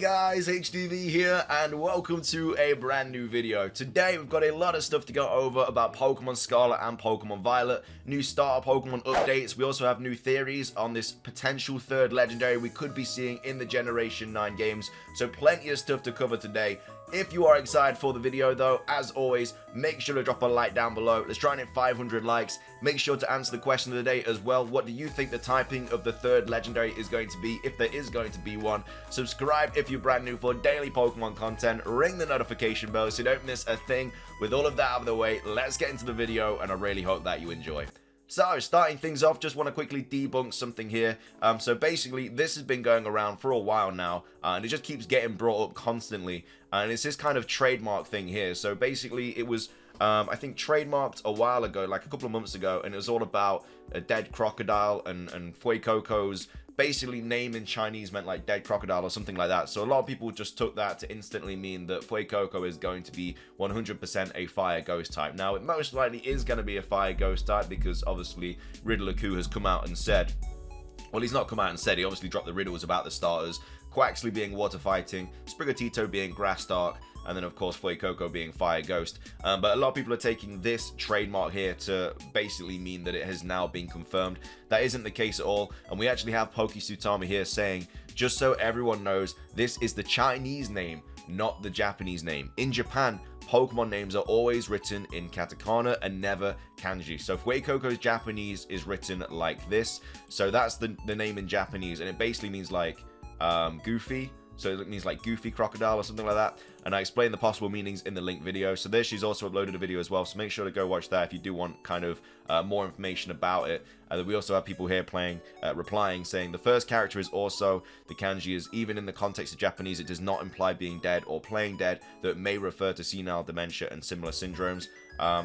guys, HDvee here, and welcome to a brand new video. Today we've got a lot of stuff to go over about Pokemon Scarlet and Pokemon Violet, new starter Pokemon updates. We also have new theories on this potential third legendary we could be seeing in the Generation 9 games, so plenty of stuff to cover today. If you are excited for the video though, as always, make sure to drop a like down below. Let's try and hit 500 likes. Make sure to answer the question of the day as well. What do you think the typing of the third legendary is going to be, if there is going to be one? Subscribe if you're brand new for daily Pokemon content. Ring the notification bell so you don't miss a thing. With all of that out of the way, let's get into the video, and I really hope that you enjoy. So, starting things off, just want to quickly debunk something here. So basically, this has been going around for a while now, and it just keeps getting brought up constantly. And it's this kind of trademark thing here. So basically, it was, I think, trademarked a while ago, like a couple of months ago, and it was all about a dead crocodile and Fue Coco's basically name in Chinese meant like dead crocodile or something like that. So a lot of people just took that to instantly mean that Fue Coco is going to be 100% a fire ghost type. Now, it most likely is going to be a fire ghost type because obviously Riddler-Coup has come out and said, well, he's not come out and said, he obviously dropped the riddles about the starters, Quaxly being water fighting, Sprigatito being grass dark, and then of course Fue Coco being fire ghost. But a lot of people are taking this trademark here to basically mean that it has now been confirmed. That isn't the case at all, and we actually have Pokesutami here saying, just so everyone knows, this is the Chinese name, not the Japanese name. In Japan, Pokemon names are always written in katakana and never kanji. So Fue Coco's Japanese is written like this. So that's the name in Japanese, and it basically means like goofy. So it means like goofy crocodile or something like that. And I explained the possible meanings in the link video. So there, she's also uploaded a video as well. So make sure to go watch that if you do want kind of more information about it. We also have people here replying, saying the first character is also the kanji is even in the context of Japanese, it does not imply being dead or playing dead, that may refer to senile dementia and similar syndromes.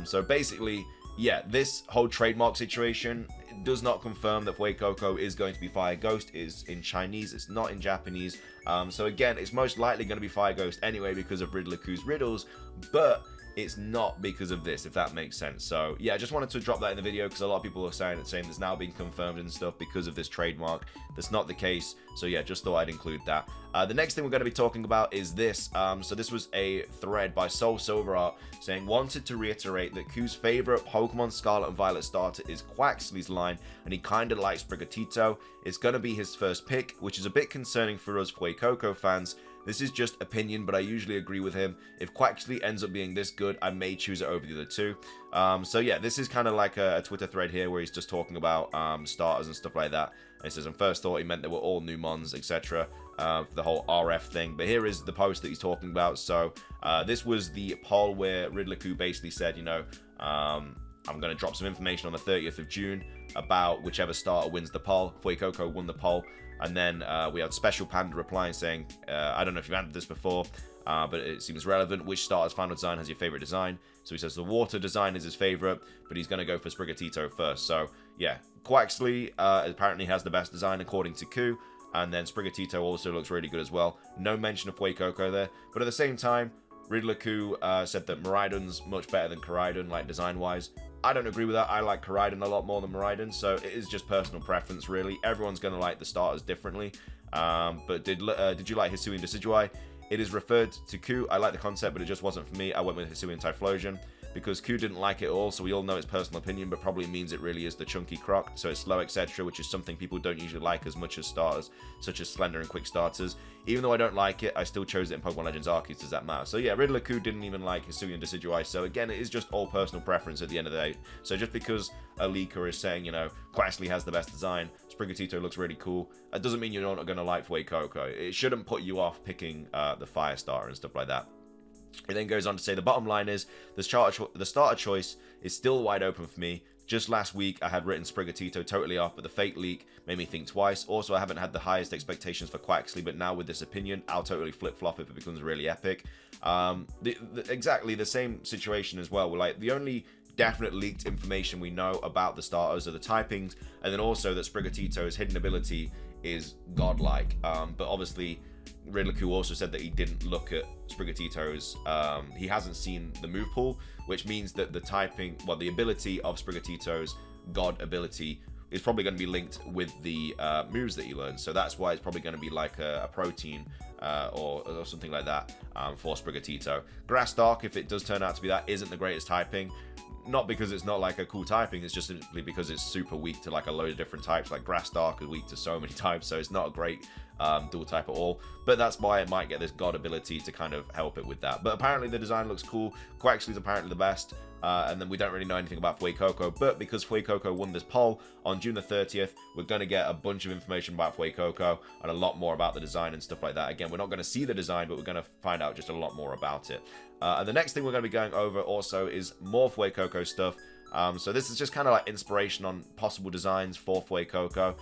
So basically, yeah, this whole trademark situation does not confirm that Fue Coco is going to be Fire Ghost. It is in Chinese, it's not in Japanese. So again, it's most likely going to be Fire Ghost anyway because of Riddler-Cou's riddles, but it's not because of this, if that makes sense. So yeah, I just wanted to drop that in the video because a lot of people are saying it's now been confirmed and stuff because of this trademark. That's not the case. So yeah, just thought I'd include that. The next thing we're going to be talking about is this. So this was a thread by Soul Silver Art saying, wanted to reiterate that Q's favorite Pokemon Scarlet and Violet starter is Quaxly's line, and he kind of likes Sprigatito. It's going to be his first pick, which is a bit concerning for us Fue Coco fans. This is just opinion, but I usually agree with him. If Quaxly ends up being this good, I may choose it over the other two. So yeah, this is kind of like a Twitter thread here where he's just talking about starters and stuff like that. And it says, on first thought, he meant they were all new mons, etc. The whole RF thing. But here is the post that he's talking about. So this was the poll where Riddler-Coup basically said, you know, I'm going to drop some information on the 30th of June about whichever starter wins the poll. Fue Coco won the poll. And then we had Special Panda replying saying, I don't know if you've answered this before, but it seems relevant. Which starter's final design has your favorite design? So he says the water design is his favorite, but he's going to go for Sprigatito first. So yeah, Quaxly apparently has the best design according to Q. And then Sprigatito also looks really good as well. No mention of Fue Coco there. But at the same time, Riddler-Coup said that Miraidon's much better than Koraidon, like design-wise. I don't agree with that. I like Koraidon a lot more than Miraidon, so it is just personal preference, really. Everyone's going to like the starters differently. But did you like Hisuian Decidueye? It is referred to Q. I like the concept, but it just wasn't for me. I went with Hisuian Typhlosion because Q didn't like it at all, so we all know it's personal opinion, but probably means it really is the chunky croc, so it's slow, etc., which is something people don't usually like as much as starters, such as slender and quick starters. Even though I don't like it, I still chose it in Pokemon Legends Arceus. Does that matter? So yeah, Riddler-Coup didn't even like Hisuian Decidueye, so again, it is just all personal preference at the end of the day. So just because a leaker is saying, you know, Quaxly has the best design, Sprigatito looks really cool, that doesn't mean you're not going to like Fue Coco. It shouldn't put you off picking the fire starter and stuff like that. It then goes on to say the bottom line is the starter choice is still wide open for me. Just last week I had written Sprigatito totally off, but the fake leak made me think twice. Also, I haven't had the highest expectations for Quaxly, but now with this opinion, I'll totally flip-flop if it becomes really epic. Exactly the same situation as well. We're like, the only definite leaked information we know about the starters are the typings, and then also that Sprigatito's hidden ability is godlike. But obviously, Riddler-Coup also said that he didn't look at Sprigatito's, he hasn't seen the move pool, which means that the typing, well, the ability of Sprigatito's god ability is probably going to be linked with the moves that you learn. So that's why it's probably going to be like a protein or something like that for Sprigatito. Grass Dark, if it does turn out to be that, isn't the greatest typing. Not because it's not like a cool typing, it's just simply because it's super weak to like a load of different types. Like Grass Dark is weak to so many types, so it's not a great dual type at all. But that's why it might get this god ability to kind of help it with that. But apparently the design looks cool. Quaxley is apparently the best. And then we don't really know anything about Fue Coco, but because Fue Coco won this poll on June the 30th, we're going to get a bunch of information about Fue Coco and a lot more about the design and stuff like that. Again, we're not going to see the design, but we're going to find out just a lot more about it. And the next thing we're going to be going over also is more Fue Coco stuff. So this is just kind of like inspiration on possible designs for Fue Coco.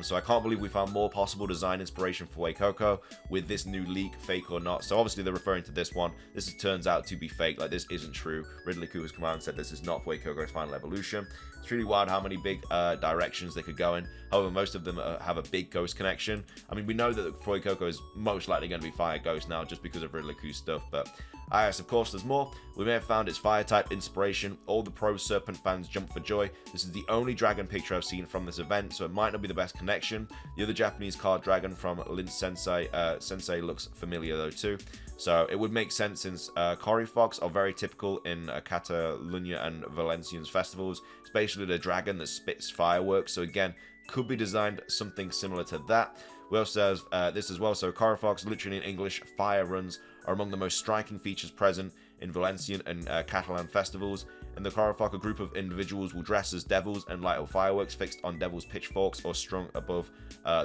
So I can't believe we found more possible design inspiration for Way Coco with this new leak, fake or not. So obviously they're referring to this one. This turns out to be fake, like this isn't true. Ridley Cooper's come out and said this is not Way Coco's final evolution. It's really wild how many big directions they could go in. However, most of them have a big ghost connection. I mean, we know that Fue Coco is most likely going to be fire ghost now just because of Ridley Cooper's stuff, but yes, of course, there's more. We may have found its fire type inspiration. All the pro Serpent fans jump for joy. This is the only dragon picture I've seen from this event, so it might not be the best connection. The other Japanese card dragon from Lin Sensei, Sensei looks familiar though too. So it would make sense since Coryphox are very typical in Catalunya and Valencien's festivals. It's basically the dragon that spits fireworks, so again, could be designed something similar to that. We also have this as well, so Coryphox, literally in English, fire runs are among the most striking features present in Valencian and Catalan festivals. In the Coryphox, a group of individuals will dress as devils and light up fireworks fixed on devils' pitchforks or strung above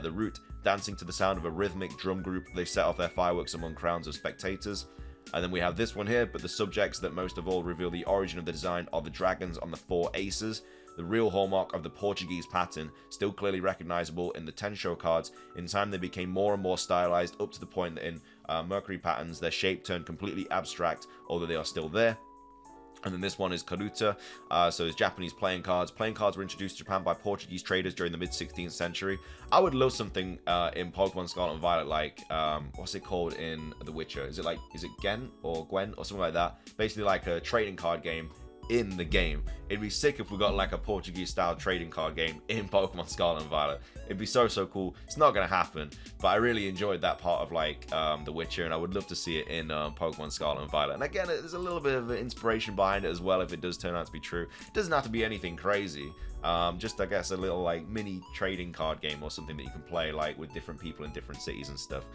the root. Dancing to the sound of a rhythmic drum group, they set off their fireworks among crowds of spectators. And then we have this one here, but the subjects that most of all reveal the origin of the design are the dragons on the 4 aces. The real hallmark of the Portuguese pattern, still clearly recognizable in the Tensho cards. In time they became more and more stylized, up to the point that in Mercury patterns their shape turned completely abstract, although they are still there. And then this one is Karuta, so it's Japanese playing cards. Playing cards were introduced to Japan by Portuguese traders during the mid-16th century. I would love something in Pokemon Scarlet and Violet like, what's it called in The Witcher? Is it Gen or Gwen or something like that? Basically like a trading card game in the game. It'd be sick if we got like a Portuguese style trading card game in Pokemon Scarlet and Violet. It'd be so cool. It's not gonna happen, but I really enjoyed that part of like The Witcher, and I would love to see it in Pokemon Scarlet and Violet. And again, there's a little bit of inspiration behind it as well if it does turn out to be true. It doesn't have to be anything crazy. Just I guess a little like mini trading card game or something that you can play like with different people in different cities and stuff.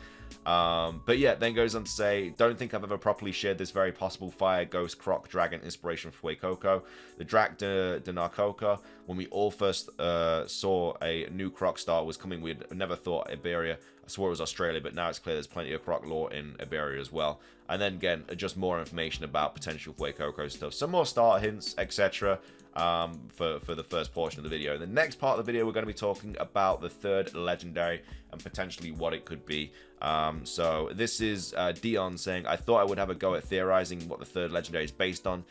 But yeah, then goes on to say, don't think I've ever properly shared this very possible fire ghost croc dragon inspiration for Way Coco. The Drac de Narcoca, when we all first saw a new croc start was coming, we'd never thought Iberia. I swore it was Australia, but now it's clear there's plenty of croc lore in Iberia as well. And then again, just more information about potential Way Coco stuff, some more starter hints, etc. For the first portion of the video. The next part of the video, we're going to be talking about the third legendary and potentially what it could be. So this is Dion saying, I thought I would have a go at theorizing what the third legendary is based on.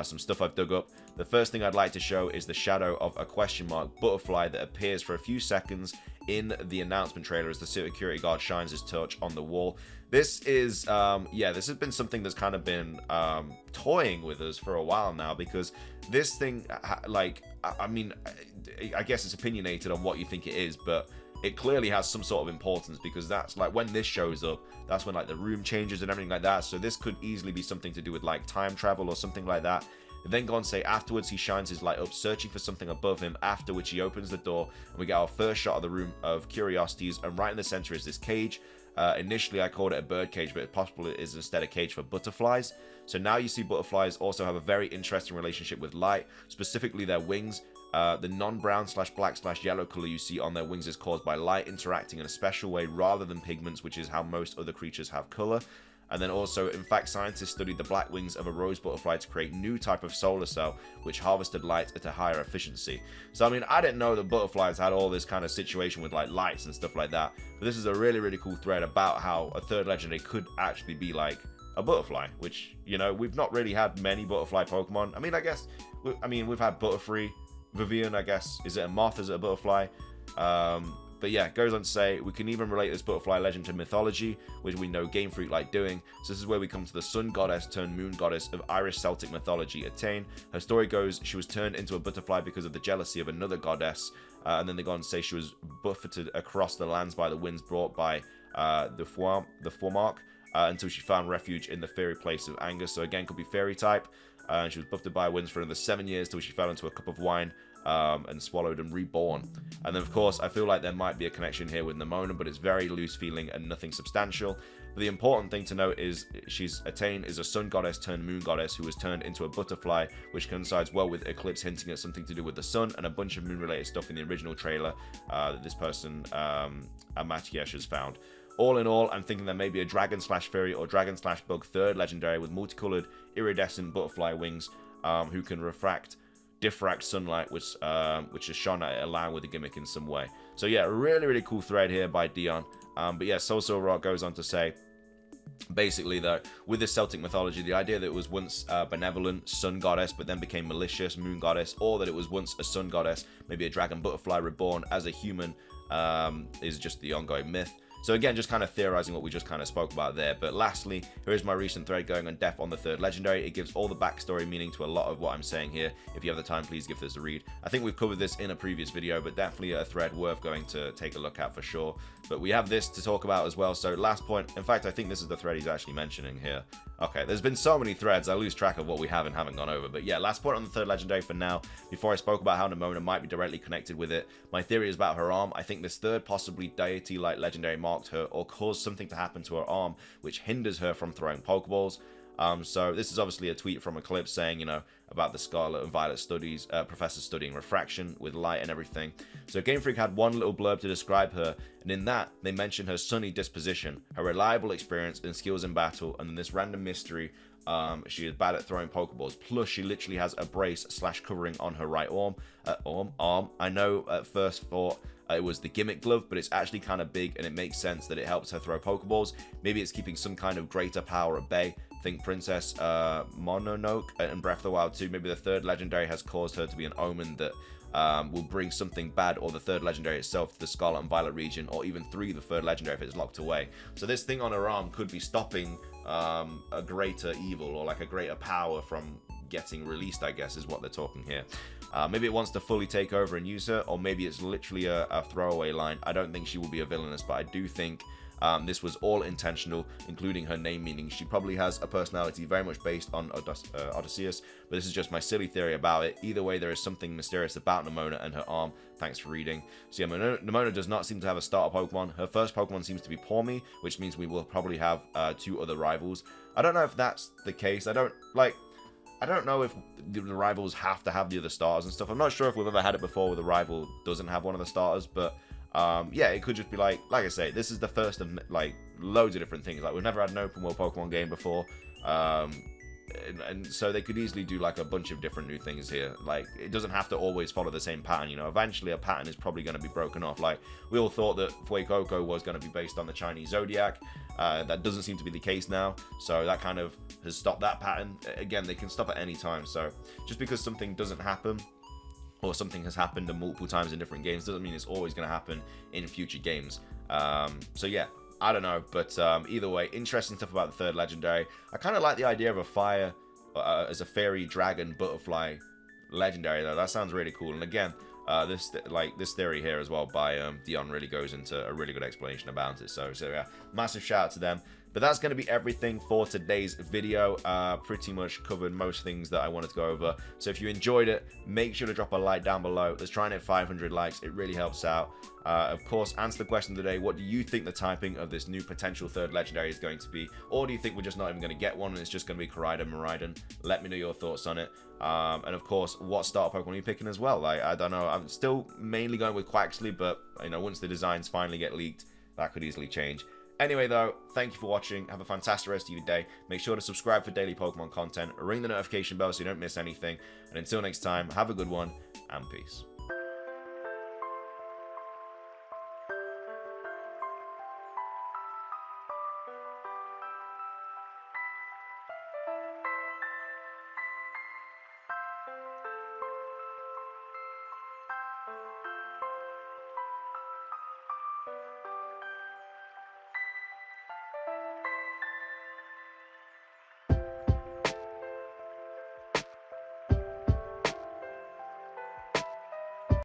Some stuff I've dug up. The first thing I'd like to show is the shadow of a question mark butterfly that appears for a few seconds in the announcement trailer as the security guard shines his torch on the wall. This is, yeah, this has been something that's kind of been toying with us for a while now, because this thing, like, I mean, I guess it's opinionated on what you think it is, but it clearly has some sort of importance, because that's like when this shows up, that's when like the room changes and everything like that. So this could easily be something to do with like time travel or something like that. Then go on to say, afterwards he shines his light up, searching for something above him, after which he opens the door, and we get our first shot of the room of curiosities, and right in the center is this cage. Initially I called it a bird cage, but it's possible it is instead a cage for butterflies. So now you see butterflies also have a very interesting relationship with light, specifically their wings. The non-brown / black / yellow color you see on their wings is caused by light interacting in a special way rather than pigments, which is how most other creatures have color. And then also, in fact, scientists studied the black wings of a rose butterfly to create new type of solar cell, which harvested light at a higher efficiency. So, I mean, I didn't know that butterflies had all this kind of situation with, like, lights and stuff like that. But this is a really, really cool thread about how a third legendary could actually be, like, a butterfly, which, you know, we've not really had many butterfly Pokemon. I mean, I guess, we've had Butterfree, Vivian, I guess. Is it a moth? Is it a butterfly? But yeah, it goes on to say, we can even relate this butterfly legend to mythology, which we know Game Freak like doing. So this is where we come to the sun goddess turned moon goddess of Irish Celtic mythology, Attain. Her story goes, she was turned into a butterfly because of the jealousy of another goddess. And then they go on to say she was buffeted across the lands by the winds brought by the Fuamark until she found refuge in the fairy place of Angus. So again, could be fairy type. And she was buffeted by winds for another 7 years till she fell into a cup of wine. And swallowed and reborn. And then of course I feel like there might be a connection here with Nemona, but it's very loose feeling and nothing substantial. But the important thing to note is Attain is a sun goddess turned moon goddess who was turned into a butterfly, which coincides well with Eclipse hinting at something to do with the sun and a bunch of moon related stuff in the original trailer that this person Amatiesh has found. All in all, I'm thinking there may be a dragon slash fairy or dragon slash bug third legendary with multicolored iridescent butterfly wings who can diffract sunlight, which is shone at it, along with the gimmick in some way. So yeah, really cool thread here by Dion. But yeah, Soul Rock goes on to say, basically that with this Celtic mythology, the idea that it was once a benevolent sun goddess, but then became malicious moon goddess, or that it was once a sun goddess, maybe a dragon butterfly reborn as a human, is just the ongoing myth. So again, just kind of theorizing what we just kind of spoke about there. But lastly, here is my recent thread going on depth on the third legendary. It gives all the backstory meaning to a lot of what I'm saying here. If you have the time, please give this a read. I think we've covered this in a previous video, but definitely a thread worth going to take a look at for sure. But we have this to talk about as well. So last point, in fact, I think this is the thread he's actually mentioning here. Okay, there's been so many threads, I lose track of what we have and haven't gone over. But yeah, last point on the third legendary for now. Before I spoke about how Nemona might be directly connected with it, my theory is about her arm. I think this third, possibly deity-like legendary marked her or caused something to happen to her arm, which hinders her from throwing Pokeballs. So this is obviously a tweet from Eclipse saying, you know, about the Scarlet and Violet studies, professor studying refraction with light and everything. So Game Freak had one little blurb to describe her, and in that they mentioned her sunny disposition, her reliable experience and skills in battle, and then this random mystery, she is bad at throwing Pokeballs. Plus, she literally has a brace / covering on her right arm. I know at first thought it was the gimmick glove, but it's actually kind of big, and it makes sense that it helps her throw Pokeballs. Maybe it's keeping some kind of greater power at bay. Think Princess Mononoke and Breath of the Wild 2. Maybe the third legendary has caused her to be an omen that will bring something bad, or the third legendary itself to the Scarlet and Violet region, or even through the third legendary if it's locked away. So this thing on her arm could be stopping a greater evil, or like a greater power from getting released, I guess is what they're talking here. Maybe it wants to fully take over and use her, or maybe it's literally a throwaway line. I don't think she will be a villainous, but I do think this was all intentional, including her name, meaning she probably has a personality very much based on Odysseus, but this is just my silly theory about it. Either way, there is something mysterious about Nemona and her arm. Thanks for reading. So yeah, Nemona does not seem to have a starter Pokemon. Her first Pokemon seems to be Pawmi, which means we will probably have 2 other rivals. I don't know if that's the case. I don't know if the rivals have to have the other starters and stuff. I'm not sure if we've ever had it before where the rival doesn't have one of the starters, but yeah, it could just be like I say, this is the first of like loads of different things. Like, we've never had an open world Pokemon game before, and so they could easily do like a bunch of different new things here. Like, it doesn't have to always follow the same pattern, you know. Eventually a pattern is probably going to be broken off. Like, we all thought that Fue Coco was going to be based on the Chinese Zodiac. That doesn't seem to be the case now, so that kind of has stopped that pattern. Again, they can stop at any time, so just because something doesn't happen, or something has happened multiple times in different games, doesn't mean it's always going to happen in future games. So yeah, I don't know, but either way, interesting stuff about the third legendary. I kind of like the idea of a fire as a fairy dragon butterfly legendary though. That sounds really cool. And again, this theory here as well by Dion really goes into a really good explanation about it. So yeah, massive shout out to them. But that's going to be everything for today's video. Pretty much covered most things that I wanted to go over. So if you enjoyed it, make sure to drop a like down below. Let's try and hit 500 likes. It really helps out. Of course, answer the question today. What do you think the typing of this new potential third legendary is going to be? Or do you think we're just not even going to get one and it's just going to be Koraidon, Miraidon? Let me know your thoughts on it. And of course, what starter Pokemon are you picking as well? Like, I don't know. I'm still mainly going with Quaxly, but you know, once the designs finally get leaked, that could easily change. Anyway, though, thank you for watching. Have a fantastic rest of your day. Make sure to subscribe for daily Pokemon content. Ring the notification bell so you don't miss anything. And until next time, have a good one, and peace.